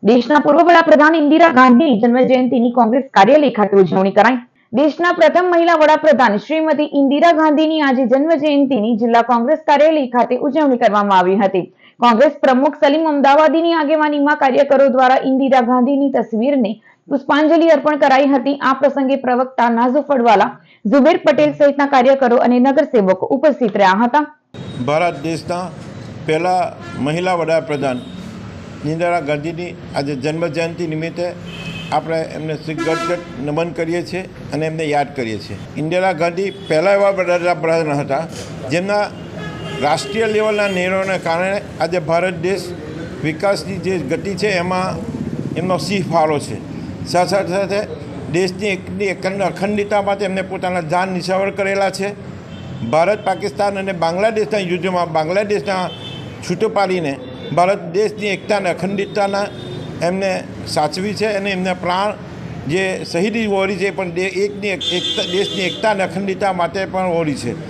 દેશના પૂર્વ વડાપ્રધાન ઇન્દિરા ગાંધીની જન્મજયંતિની કોંગ્રેસ કાર્યાલય ખાતે ઉજવણી કરાઈ। દેશના પ્રથમ મહિલા વડાપ્રધાન શ્રીમતી ઇન્દિરા ગાંધીની આજે જન્મજયંતિની જિલ્લા કોંગ્રેસ કાર્યાલય ખાતે ઉજવણી કરવામાં આવી હતી। કોંગ્રેસ પ્રમુખ સલીમ અમદાવાદીની આગેવાનીમાં કાર્યકરો દ્વારા ઇન્દિરા ગાંધીની તસવીરને પુષ્પાંજલિ અર્પણ કરાઈ હતી। આ પ્રસંગે પ્રવક્તા નાઝુ ફળવાલા, ઝુબેર પટેલ સહિતના કાર્યકરો અને નગરસેવકો ઉપસ્થિત રહ્યા હતા। ભારત દેશના પહેલા મહિલા વડાપ્રધાન ઇન્દિરા ગાંધીની આજે જન્મજયંતિ નિમિત્તે આપણે એમને ગદગદ નમન કરીએ છીએ અને એમને યાદ કરીએ છીએ। ઇન્દિરા ગાંધી પહેલા એવા વડાપ્રધાન હતા જેમના રાષ્ટ્રીય લેવલના નિર્ણયોને કારણે આજે ભારત દેશ વિકાસની જે ગતિ છે એમાં એમનો સિંહ ફાળો છે। સાથે સાથે દેશની અખંડિતતા માટે એમને પોતાના જાન નિશાવર કરેલા છે। ભારત પાકિસ્તાન અને બાંગ્લાદેશના યુદ્ધમાં બાંગ્લાદેશના છૂટો પાડીને ભારત દેશની એકતા અને અખંડિતતાના એમને સાચવી છે અને એમના પ્રાણ જે શહીદી વહોરી છે પણ દેશની એકતા અને અખંડિતતા માટે પણ વહોરી છે।